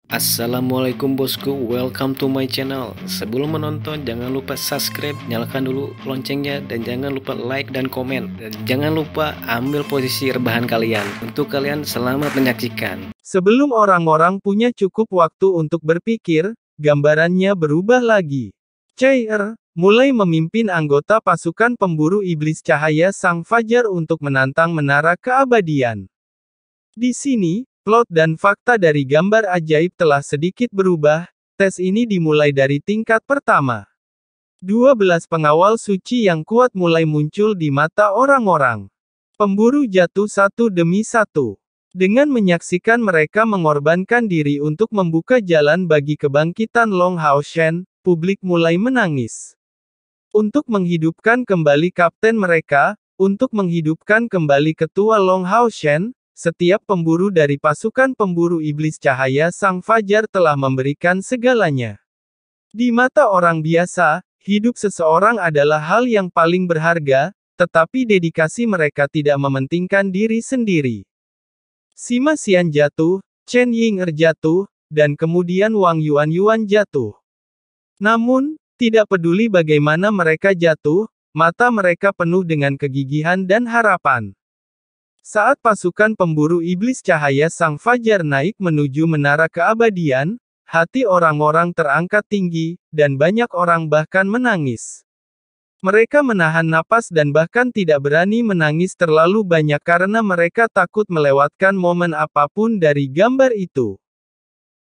Assalamualaikum bosku, welcome to my channel. Sebelum menonton jangan lupa subscribe, nyalakan dulu loncengnya, dan jangan lupa like dan komen. Dan jangan lupa ambil posisi rebahan kalian. Untuk kalian selamat menyaksikan. Sebelum orang-orang punya cukup waktu untuk berpikir, gambarannya berubah lagi. Chair mulai memimpin anggota pasukan pemburu iblis cahaya Sang Fajar untuk menantang menara keabadian. Di sini, plot dan fakta dari gambar ajaib telah sedikit berubah. Tes ini dimulai dari tingkat pertama. 12 pengawal suci yang kuat mulai muncul di mata orang-orang. Pemburu jatuh satu demi satu. Dengan menyaksikan mereka mengorbankan diri untuk membuka jalan bagi kebangkitan Long Hao Shen, publik mulai menangis. Untuk menghidupkan kembali kapten mereka, untuk menghidupkan kembali ketua Long Hao Shen, setiap pemburu dari pasukan pemburu iblis cahaya Sang Fajar telah memberikan segalanya. Di mata orang biasa, hidup seseorang adalah hal yang paling berharga, tetapi dedikasi mereka tidak mementingkan diri sendiri. Sima Xian jatuh, Chen Ying'er jatuh, dan kemudian Wang Yuan jatuh. Namun, tidak peduli bagaimana mereka jatuh, mata mereka penuh dengan kegigihan dan harapan. Saat pasukan pemburu iblis cahaya Sang Fajar naik menuju menara keabadian, hati orang-orang terangkat tinggi, dan banyak orang bahkan menangis. Mereka menahan napas dan bahkan tidak berani menangis terlalu banyak karena mereka takut melewatkan momen apapun dari gambar itu.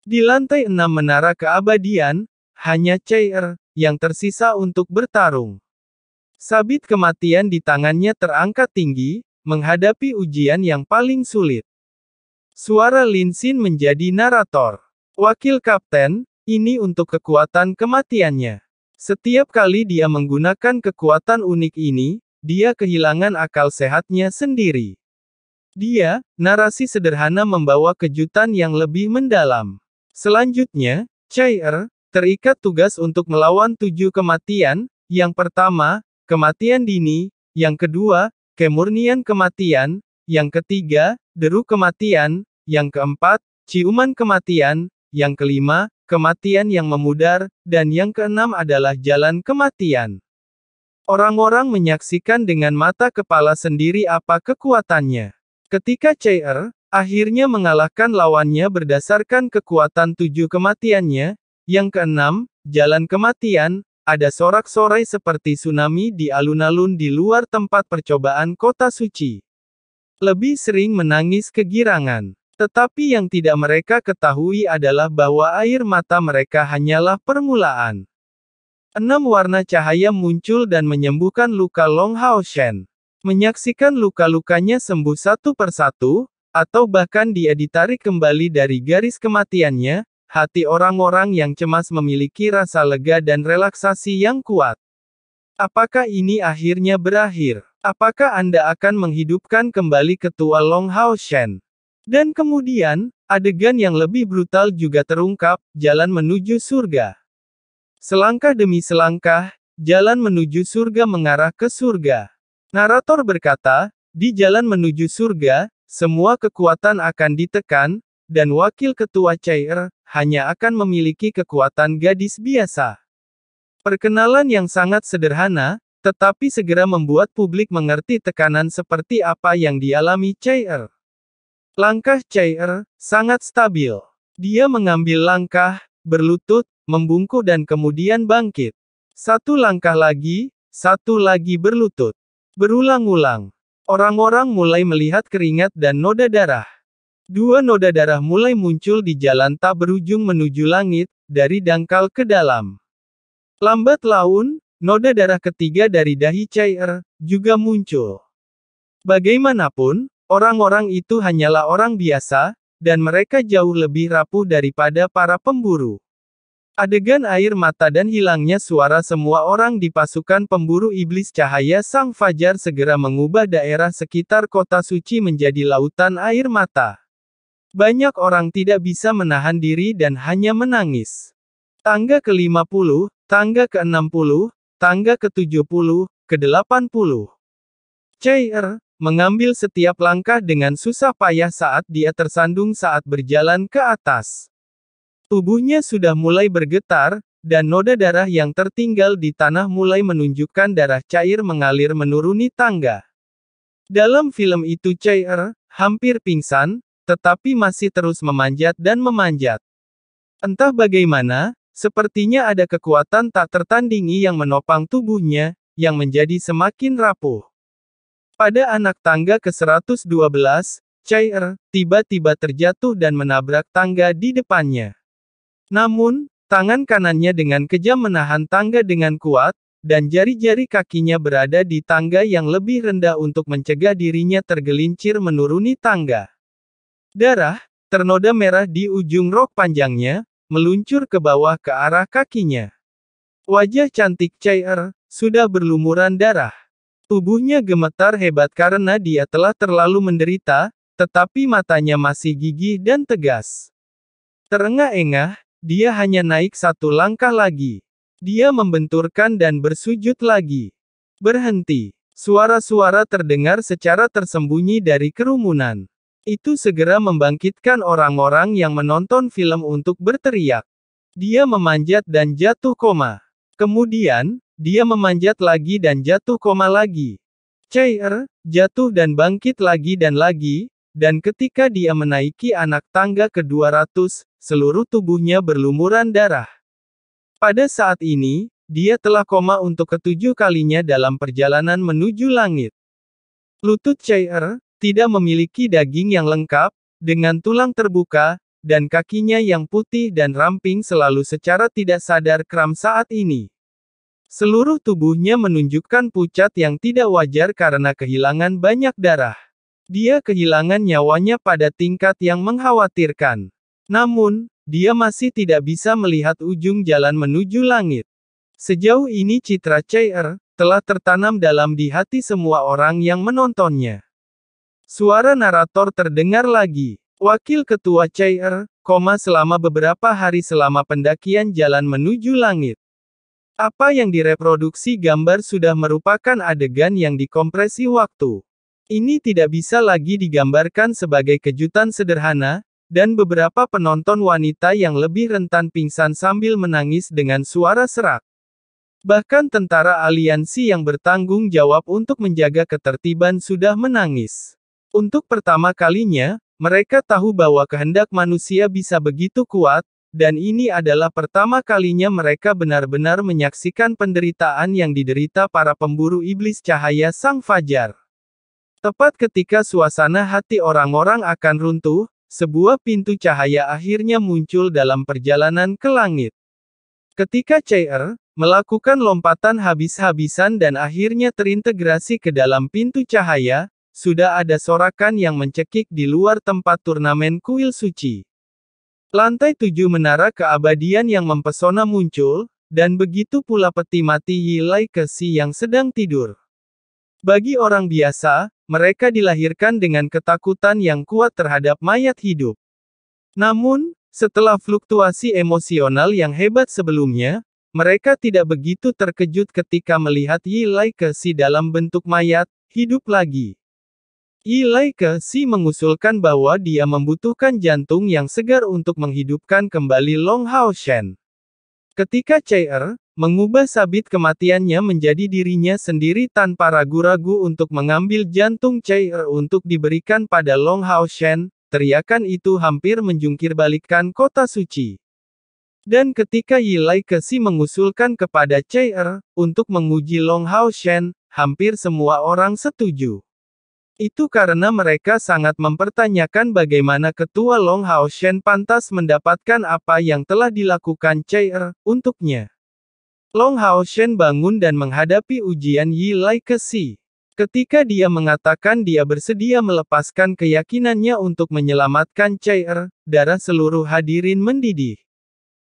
Di lantai 6 menara keabadian, hanya Chair yang tersisa untuk bertarung. Sabit kematian di tangannya terangkat tinggi, menghadapi ujian yang paling sulit. Suara Lin Xin menjadi narator. Wakil kapten, ini untuk kekuatan kematiannya. Setiap kali dia menggunakan kekuatan unik ini, dia kehilangan akal sehatnya sendiri. Dia, narasi sederhana membawa kejutan yang lebih mendalam. Selanjutnya, Chair terikat tugas untuk melawan 7 kematian. Yang pertama, kematian dini. Yang kedua, kemurnian kematian. Yang ketiga, deru kematian. Yang keempat, ciuman kematian. Yang kelima, kematian yang memudar, dan yang keenam adalah jalan kematian. Orang-orang menyaksikan dengan mata kepala sendiri apa kekuatannya. Ketika Chair akhirnya mengalahkan lawannya berdasarkan kekuatan 7 kematiannya, yang keenam, jalan kematian, ada sorak-sorai seperti tsunami di alun-alun di luar tempat percobaan kota suci. Lebih sering menangis kegirangan. Tetapi yang tidak mereka ketahui adalah bahwa air mata mereka hanyalah permulaan. 6 warna cahaya muncul dan menyembuhkan luka Long Hao Shen. Menyaksikan luka-lukanya sembuh satu persatu, atau bahkan dia ditarik kembali dari garis kematiannya, hati orang-orang yang cemas memiliki rasa lega dan relaksasi yang kuat. Apakah ini akhirnya berakhir? Apakah Anda akan menghidupkan kembali ketua Long Hao Shen? Dan kemudian, adegan yang lebih brutal juga terungkap, jalan menuju surga. Selangkah demi selangkah, jalan menuju surga mengarah ke surga. Narator berkata, di jalan menuju surga, semua kekuatan akan ditekan, dan wakil ketua Chair hanya akan memiliki kekuatan gadis biasa. Perkenalan yang sangat sederhana, tetapi segera membuat publik mengerti tekanan seperti apa yang dialami Chair. Langkah Chair sangat stabil. Dia mengambil langkah, berlutut, membungkuk dan kemudian bangkit. Satu langkah lagi, satu lagi berlutut. Berulang-ulang. Orang-orang mulai melihat keringat dan noda darah. 2 noda darah mulai muncul di jalan tak berujung menuju langit, dari dangkal ke dalam. Lambat laun, noda darah ketiga dari dahi Chair juga muncul. Bagaimanapun, orang-orang itu hanyalah orang biasa, dan mereka jauh lebih rapuh daripada para pemburu. Adegan air mata dan hilangnya suara semua orang di pasukan pemburu iblis cahaya Sang Fajar segera mengubah daerah sekitar kota suci menjadi lautan air mata. Banyak orang tidak bisa menahan diri dan hanya menangis. Tangga ke-50, tangga ke-60, tangga ke-70, ke-80. Chair mengambil setiap langkah dengan susah payah saat dia tersandung saat berjalan ke atas. Tubuhnya sudah mulai bergetar, dan noda darah yang tertinggal di tanah mulai menunjukkan darah cair mengalir menuruni tangga. Dalam film itu Chair hampir pingsan, tetapi masih terus memanjat dan memanjat. Entah bagaimana, sepertinya ada kekuatan tak tertandingi yang menopang tubuhnya, yang menjadi semakin rapuh. Pada anak tangga ke-112, Chair tiba-tiba terjatuh dan menabrak tangga di depannya. Namun, tangan kanannya dengan kejam menahan tangga dengan kuat, dan jari-jari kakinya berada di tangga yang lebih rendah untuk mencegah dirinya tergelincir menuruni tangga. Darah, ternoda merah di ujung rok panjangnya, meluncur ke bawah ke arah kakinya. Wajah cantik Chair sudah berlumuran darah. Tubuhnya gemetar hebat karena dia telah terlalu menderita, tetapi matanya masih gigih dan tegas. Terengah-engah, dia hanya naik satu langkah lagi. Dia membenturkan dan bersujud lagi. Berhenti. Suara-suara terdengar secara tersembunyi dari kerumunan. Itu segera membangkitkan orang-orang yang menonton film untuk berteriak. Dia memanjat dan jatuh koma. Kemudian, dia memanjat lagi dan jatuh koma lagi. Chair jatuh dan bangkit lagi, dan ketika dia menaiki anak tangga ke-200, seluruh tubuhnya berlumuran darah. Pada saat ini, dia telah koma untuk ke-7 kalinya dalam perjalanan menuju langit. Lutut Chair tidak memiliki daging yang lengkap, dengan tulang terbuka, dan kakinya yang putih dan ramping selalu secara tidak sadar kram saat ini. Seluruh tubuhnya menunjukkan pucat yang tidak wajar karena kehilangan banyak darah. Dia kehilangan nyawanya pada tingkat yang mengkhawatirkan. Namun, dia masih tidak bisa melihat ujung jalan menuju langit. Sejauh ini citra Chair telah tertanam dalam di hati semua orang yang menontonnya. Suara narator terdengar lagi. Wakil ketua Chair, selama beberapa hari selama pendakian jalan menuju langit. Apa yang direproduksi gambar sudah merupakan adegan yang dikompresi waktu. Ini tidak bisa lagi digambarkan sebagai kejutan sederhana, dan beberapa penonton wanita yang lebih rentan pingsan sambil menangis dengan suara serak. Bahkan tentara aliansi yang bertanggung jawab untuk menjaga ketertiban sudah menangis. Untuk pertama kalinya, mereka tahu bahwa kehendak manusia bisa begitu kuat, dan ini adalah pertama kalinya mereka benar-benar menyaksikan penderitaan yang diderita para pemburu iblis cahaya Sang Fajar. Tepat ketika suasana hati orang-orang akan runtuh, sebuah pintu cahaya akhirnya muncul dalam perjalanan ke langit. Ketika Chair melakukan lompatan habis-habisan dan akhirnya terintegrasi ke dalam pintu cahaya, sudah ada sorakan yang mencekik di luar tempat turnamen kuil suci. Lantai 7 menara keabadian yang mempesona muncul, dan begitu pula peti mati Yi Lai Kexi yang sedang tidur. Bagi orang biasa, mereka dilahirkan dengan ketakutan yang kuat terhadap mayat hidup. Namun, setelah fluktuasi emosional yang hebat sebelumnya, mereka tidak begitu terkejut ketika melihat Yi Lai Kexi dalam bentuk mayat, hidup lagi. Yi Lai Kexi mengusulkan bahwa dia membutuhkan jantung yang segar untuk menghidupkan kembali Long Hao Shen. Ketika Chair mengubah sabit kematiannya menjadi dirinya sendiri tanpa ragu-ragu untuk mengambil jantung Chair untuk diberikan pada Long Hao Shen, teriakan itu hampir menjungkirbalikkan kota suci. Dan ketika Yi Lai Kexi mengusulkan kepada Chair untuk menguji Long Hao Shen, hampir semua orang setuju. Itu karena mereka sangat mempertanyakan bagaimana ketua Long Hao Shen pantas mendapatkan apa yang telah dilakukan Chair untuknya. Long Hao Shen bangun dan menghadapi ujian Yi Lai Kexi. Ketika dia mengatakan dia bersedia melepaskan keyakinannya untuk menyelamatkan Chair, darah seluruh hadirin mendidih.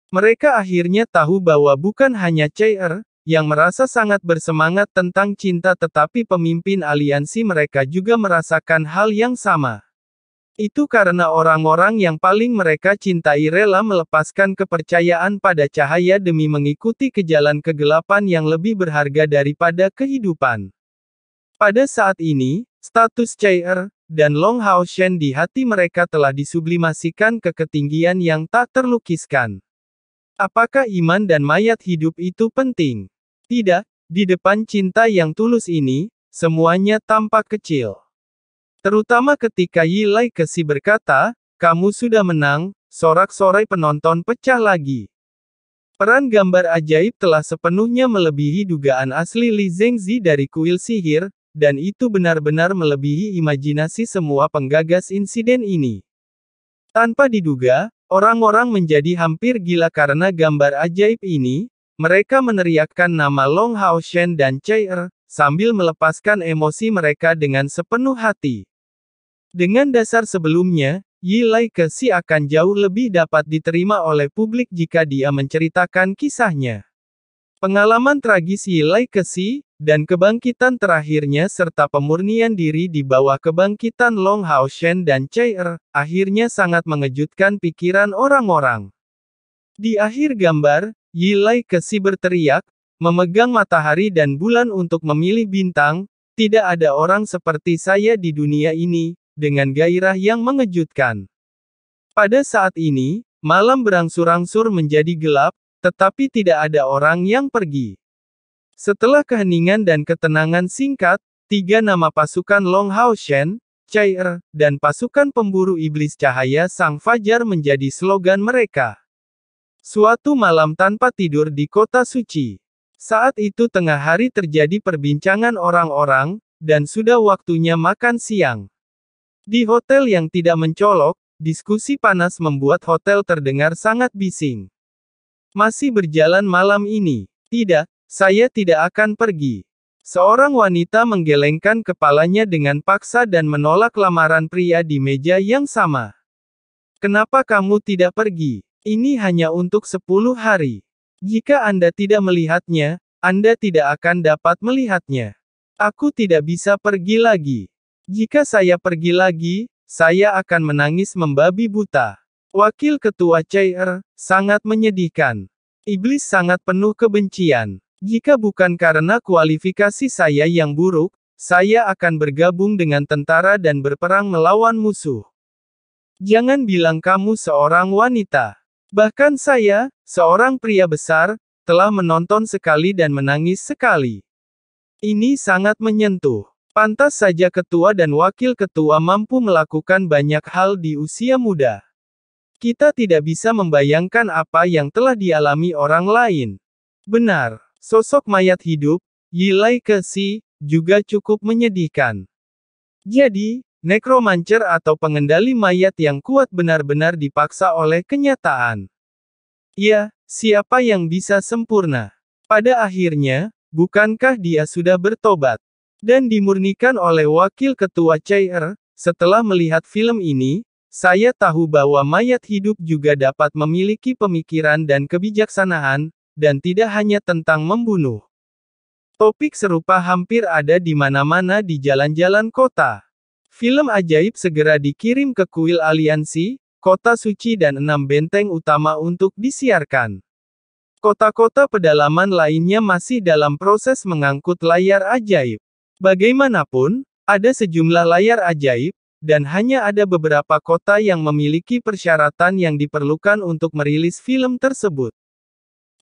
Mereka akhirnya tahu bahwa bukan hanya Chair yang merasa sangat bersemangat tentang cinta, tetapi pemimpin aliansi mereka juga merasakan hal yang sama. Itu karena orang-orang yang paling mereka cintai rela melepaskan kepercayaan pada cahaya demi mengikuti ke jalan kegelapan yang lebih berharga daripada kehidupan. Pada saat ini, Status Chair dan Long Hao Shen di hati mereka telah disublimasikan ke ketinggian yang tak terlukiskan. Apakah iman dan mayat hidup itu penting? Tidak, di depan cinta yang tulus ini, semuanya tampak kecil. Terutama ketika Yi Lai Kexi berkata, "Kamu sudah menang," sorak-sorai penonton pecah lagi. Peran gambar ajaib telah sepenuhnya melebihi dugaan asli Li Zhengzi dari kuil sihir, dan itu benar-benar melebihi imajinasi semua penggagas insiden ini. Tanpa diduga, orang-orang menjadi hampir gila karena gambar ajaib ini. Mereka meneriakkan nama Long Hao Shen dan Chair, sambil melepaskan emosi mereka dengan sepenuh hati. Dengan dasar sebelumnya, Yi Lai Kexi akan jauh lebih dapat diterima oleh publik jika dia menceritakan kisahnya. Pengalaman tragis Yi Lai Kexi, dan kebangkitan terakhirnya serta pemurnian diri di bawah kebangkitan Long Hao Shen dan Chair, akhirnya sangat mengejutkan pikiran orang-orang. Di akhir gambar, Yi Lai Kexi berteriak, memegang matahari dan bulan untuk memilih bintang, "Tidak ada orang seperti saya di dunia ini," dengan gairah yang mengejutkan. Pada saat ini, malam berangsur-angsur menjadi gelap, tetapi tidak ada orang yang pergi. Setelah keheningan dan ketenangan singkat, 3 nama pasukan Long Hao Shen, Chair, dan pasukan pemburu iblis cahaya Sang Fajar menjadi slogan mereka. Suatu malam tanpa tidur di kota suci. Saat itu tengah hari terjadi perbincangan orang-orang, dan sudah waktunya makan siang. Di hotel yang tidak mencolok, diskusi panas membuat hotel terdengar sangat bising. "Masih berjalan malam ini?" "Tidak, saya tidak akan pergi." Seorang wanita menggelengkan kepalanya dengan paksa dan menolak lamaran pria di meja yang sama. "Kenapa kamu tidak pergi? Ini hanya untuk 10 hari. Jika Anda tidak melihatnya, Anda tidak akan dapat melihatnya. Aku tidak bisa pergi lagi. Jika saya pergi lagi, saya akan menangis membabi buta." Wakil Ketua Chair, sangat menyedihkan. Iblis sangat penuh kebencian. "Jika bukan karena kualifikasi saya yang buruk, saya akan bergabung dengan tentara dan berperang melawan musuh. Jangan bilang kamu seorang wanita. Bahkan saya, seorang pria besar, telah menonton sekali dan menangis sekali. Ini sangat menyentuh. Pantas saja ketua dan wakil ketua mampu melakukan banyak hal di usia muda. Kita tidak bisa membayangkan apa yang telah dialami orang lain." Benar, sosok mayat hidup, Yi Lai Kexi, juga cukup menyedihkan. Jadi, nekromancer atau pengendali mayat yang kuat benar-benar dipaksa oleh kenyataan. Ya, siapa yang bisa sempurna? Pada akhirnya, bukankah dia sudah bertobat? Dan dimurnikan oleh wakil ketua Chair, setelah melihat film ini, saya tahu bahwa mayat hidup juga dapat memiliki pemikiran dan kebijaksanaan, dan tidak hanya tentang membunuh. Topik serupa hampir ada di mana-mana di jalan-jalan kota. Film ajaib segera dikirim ke kuil aliansi, kota suci dan 6 benteng utama untuk disiarkan. Kota-kota pedalaman lainnya masih dalam proses mengangkut layar ajaib. Bagaimanapun, ada sejumlah layar ajaib, dan hanya ada beberapa kota yang memiliki persyaratan yang diperlukan untuk merilis film tersebut.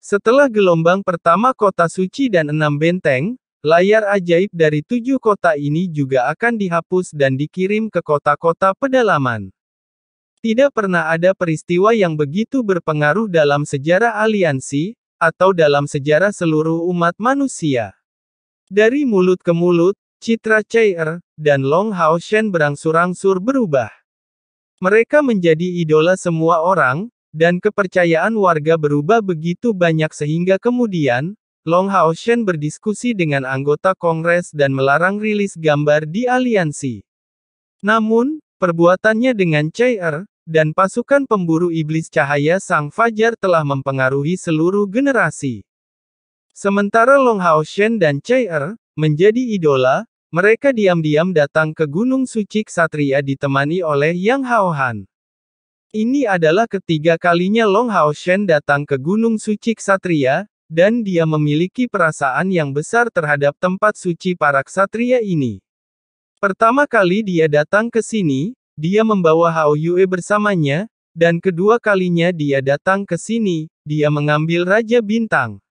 Setelah gelombang pertama kota suci dan 6 benteng, layar ajaib dari 7 kota ini juga akan dihapus dan dikirim ke kota-kota pedalaman. Tidak pernah ada peristiwa yang begitu berpengaruh dalam sejarah aliansi, atau dalam sejarah seluruh umat manusia. Dari mulut ke mulut, citra Chair dan Long Hao Shen berangsur-angsur berubah. Mereka menjadi idola semua orang, dan kepercayaan warga berubah begitu banyak sehingga kemudian, Long Hao Shen berdiskusi dengan anggota Kongres dan melarang rilis gambar di aliansi. Namun, perbuatannya dengan Chair dan pasukan pemburu iblis cahaya Sang Fajar telah mempengaruhi seluruh generasi. Sementara Long Hao Shen dan Chair menjadi idola, mereka diam-diam datang ke Gunung Suci Ksatria ditemani oleh Yang Hao Han. Ini adalah ketiga kalinya Long Hao Shen datang ke Gunung Suci Ksatria, dan dia memiliki perasaan yang besar terhadap tempat suci para ksatria ini. Pertama kali dia datang ke sini, dia membawa Hao Yue bersamanya, dan kedua kalinya dia datang ke sini, dia mengambil Raja Bintang.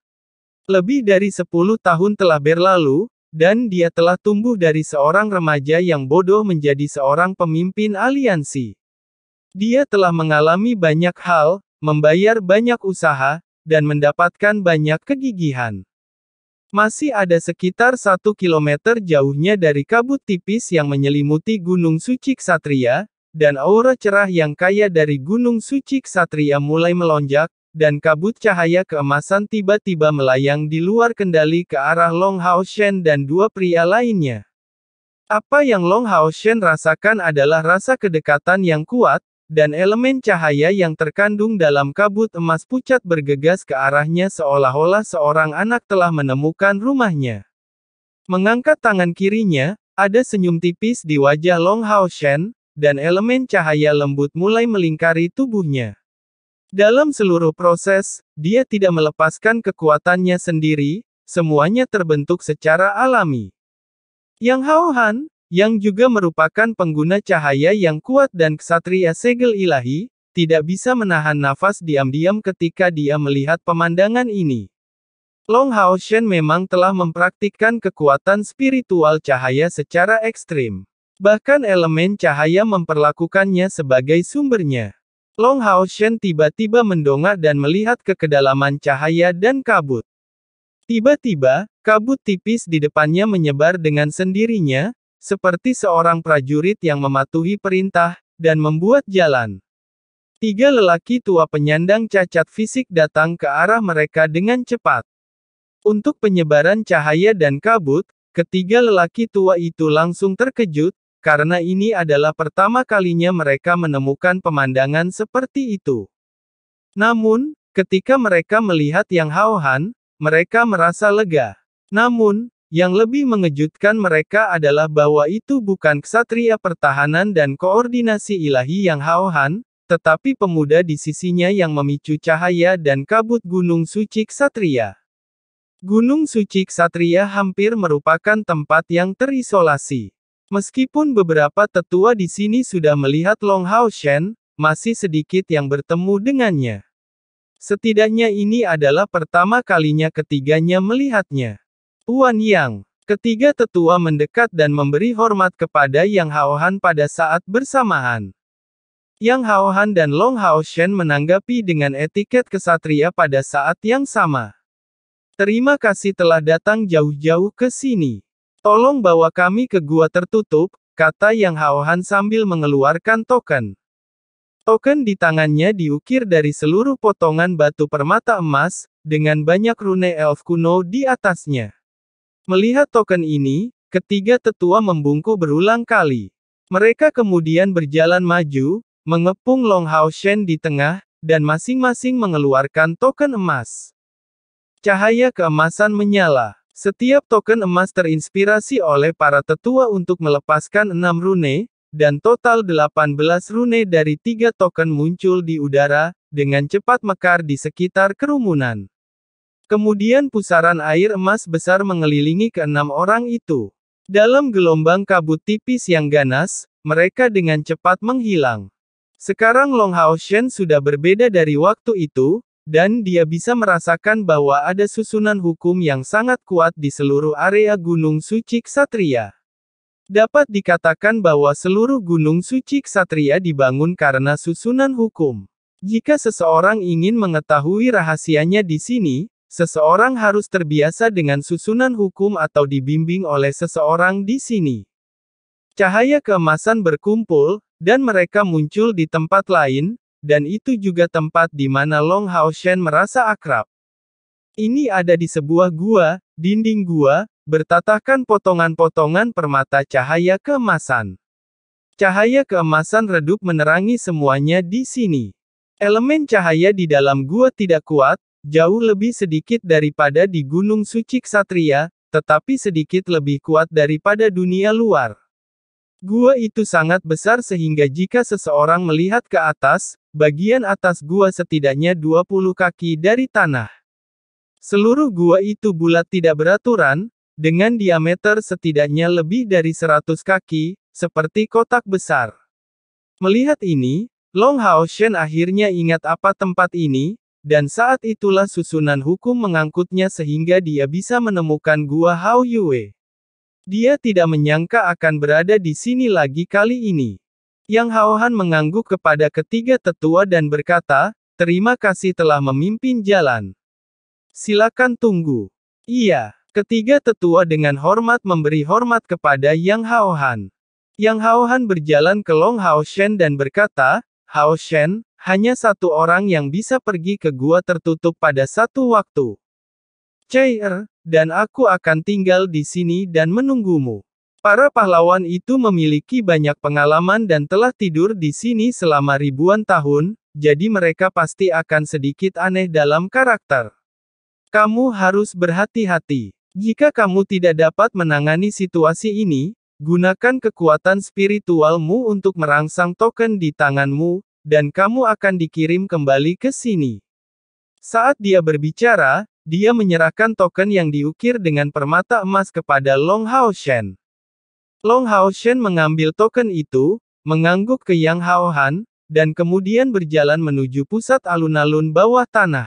Lebih dari 10 tahun telah berlalu, dan dia telah tumbuh dari seorang remaja yang bodoh menjadi seorang pemimpin aliansi. Dia telah mengalami banyak hal, membayar banyak usaha, dan mendapatkan banyak kegigihan. Masih ada sekitar 1 kilometer jauhnya dari kabut tipis yang menyelimuti Gunung Suci Ksatria, dan aura cerah yang kaya dari Gunung Suci Ksatria mulai melonjak, dan kabut cahaya keemasan tiba-tiba melayang di luar kendali ke arah Long Hao Shen dan dua pria lainnya. Apa yang Long Hao Shen rasakan adalah rasa kedekatan yang kuat, dan elemen cahaya yang terkandung dalam kabut emas pucat bergegas ke arahnya seolah-olah seorang anak telah menemukan rumahnya. Mengangkat tangan kirinya, ada senyum tipis di wajah Long Hao Shen, dan elemen cahaya lembut mulai melingkari tubuhnya. Dalam seluruh proses, dia tidak melepaskan kekuatannya sendiri, semuanya terbentuk secara alami. Yang Hao Han, yang juga merupakan pengguna cahaya yang kuat dan ksatria segel ilahi, tidak bisa menahan nafas diam-diam ketika dia melihat pemandangan ini. Long Hao Shen memang telah mempraktikkan kekuatan spiritual cahaya secara ekstrim. Bahkan elemen cahaya memperlakukannya sebagai sumbernya. Long Hao Shen tiba-tiba mendongak dan melihat ke kedalaman cahaya dan kabut. Tiba-tiba, kabut tipis di depannya menyebar dengan sendirinya, seperti seorang prajurit yang mematuhi perintah, dan membuat jalan. 3 lelaki tua penyandang cacat fisik datang ke arah mereka dengan cepat. Untuk penyebaran cahaya dan kabut, ketiga lelaki tua itu langsung terkejut, karena ini adalah pertama kalinya mereka menemukan pemandangan seperti itu. Namun, ketika mereka melihat Yang Hao Han, mereka merasa lega. Namun, yang lebih mengejutkan mereka adalah bahwa itu bukan ksatria pertahanan dan koordinasi ilahi Yang Hao Han, tetapi pemuda di sisinya yang memicu cahaya dan kabut Gunung Suci Ksatria. Gunung Suci Ksatria hampir merupakan tempat yang terisolasi. Meskipun beberapa tetua di sini sudah melihat Long Hao Shen, masih sedikit yang bertemu dengannya. Setidaknya ini adalah pertama kalinya ketiganya melihatnya. Wan Yang. Ketiga tetua mendekat dan memberi hormat kepada Yang Hao Han pada saat bersamaan. Yang Hao Han dan Long Hao Shen menanggapi dengan etiket kesatria pada saat yang sama. Terima kasih telah datang jauh-jauh ke sini. Tolong bawa kami ke gua tertutup, kata Yang Hao Han sambil mengeluarkan token. Token di tangannya diukir dari seluruh potongan batu permata emas, dengan banyak rune elf kuno di atasnya. Melihat token ini, ketiga tetua membungkuk berulang kali. Mereka kemudian berjalan maju, mengepung Long Hao Shen di tengah, dan masing-masing mengeluarkan token emas. Cahaya keemasan menyala. Setiap token emas terinspirasi oleh para tetua untuk melepaskan 6 rune, dan total 18 rune dari 3 token muncul di udara, dengan cepat mekar di sekitar kerumunan. Kemudian pusaran air emas besar mengelilingi ke-6 orang itu. Dalam gelombang kabut tipis yang ganas, mereka dengan cepat menghilang. Sekarang Long Hao Shen sudah berbeda dari waktu itu, dan dia bisa merasakan bahwa ada susunan hukum yang sangat kuat di seluruh area Gunung Suci Ksatria. Dapat dikatakan bahwa seluruh Gunung Suci Ksatria dibangun karena susunan hukum. Jika seseorang ingin mengetahui rahasianya di sini, seseorang harus terbiasa dengan susunan hukum atau dibimbing oleh seseorang di sini. Cahaya keemasan berkumpul, dan mereka muncul di tempat lain, dan itu juga tempat di mana Long Hao Shen merasa akrab. Ini ada di sebuah gua, dinding gua, bertatahkan potongan-potongan permata cahaya keemasan. Cahaya keemasan redup menerangi semuanya di sini. Elemen cahaya di dalam gua tidak kuat, jauh lebih sedikit daripada di Gunung Suci Ksatria, tetapi sedikit lebih kuat daripada dunia luar. Gua itu sangat besar sehingga jika seseorang melihat ke atas, bagian atas gua setidaknya 20 kaki dari tanah. Seluruh gua itu bulat tidak beraturan, dengan diameter setidaknya lebih dari 100 kaki, seperti kotak besar. Melihat ini, Long Hao Shen akhirnya ingat apa tempat ini, dan saat itulah susunan hukum mengangkutnya sehingga dia bisa menemukan gua Hao Yue. Dia tidak menyangka akan berada di sini lagi kali ini. Yang Hao Han mengangguk kepada ketiga tetua dan berkata, "Terima kasih telah memimpin jalan. Silakan tunggu." Iya, ketiga tetua dengan hormat memberi hormat kepada Yang Hao Han. Yang Hao Han berjalan ke Long Hao Shen dan berkata, "Hao Shen, hanya satu orang yang bisa pergi ke gua tertutup pada satu waktu. Chair, dan aku akan tinggal di sini dan menunggumu." Para pahlawan itu memiliki banyak pengalaman dan telah tidur di sini selama ribuan tahun, jadi mereka pasti akan sedikit aneh dalam karakter. Kamu harus berhati-hati. Jika kamu tidak dapat menangani situasi ini, gunakan kekuatan spiritualmu untuk merangsang token di tanganmu, dan kamu akan dikirim kembali ke sini. Saat dia berbicara, dia menyerahkan token yang diukir dengan permata emas kepada Long Hao Shen. Long Hao Shen mengambil token itu, mengangguk ke Yang Hao Han, dan kemudian berjalan menuju pusat alun-alun bawah tanah.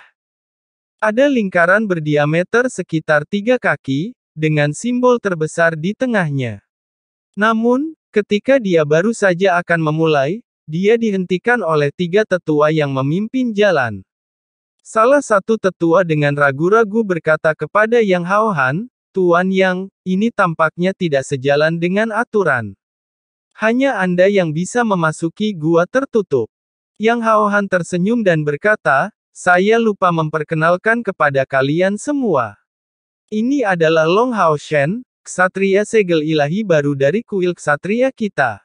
Ada lingkaran berdiameter sekitar 3 kaki, dengan simbol terbesar di tengahnya. Namun, ketika dia baru saja akan memulai, dia dihentikan oleh 3 tetua yang memimpin jalan. Salah satu tetua dengan ragu-ragu berkata kepada Yang Hao Han, "Tuan Yang, ini tampaknya tidak sejalan dengan aturan. Hanya Anda yang bisa memasuki gua tertutup." Yang Hao Han tersenyum dan berkata, "Saya lupa memperkenalkan kepada kalian semua. Ini adalah Long Hao Shen, ksatria segel ilahi baru dari kuil ksatria kita.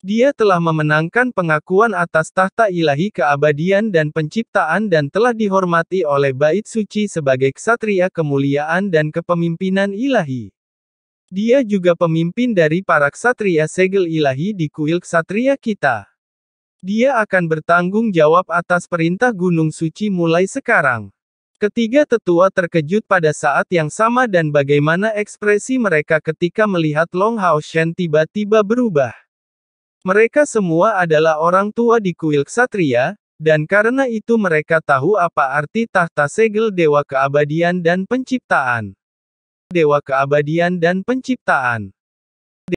Dia telah memenangkan pengakuan atas tahta ilahi keabadian dan penciptaan dan telah dihormati oleh Bait Suci sebagai ksatria kemuliaan dan kepemimpinan ilahi. Dia juga pemimpin dari para ksatria segel ilahi di kuil ksatria kita. Dia akan bertanggung jawab atas perintah Gunung Suci mulai sekarang." Ketiga tetua terkejut pada saat yang sama dan bagaimana ekspresi mereka ketika melihat Long Hao Shen tiba-tiba berubah. Mereka semua adalah orang tua di kuil ksatria, dan karena itu mereka tahu apa arti tahta segel Dewa Keabadian dan Penciptaan. Dewa Keabadian dan Penciptaan.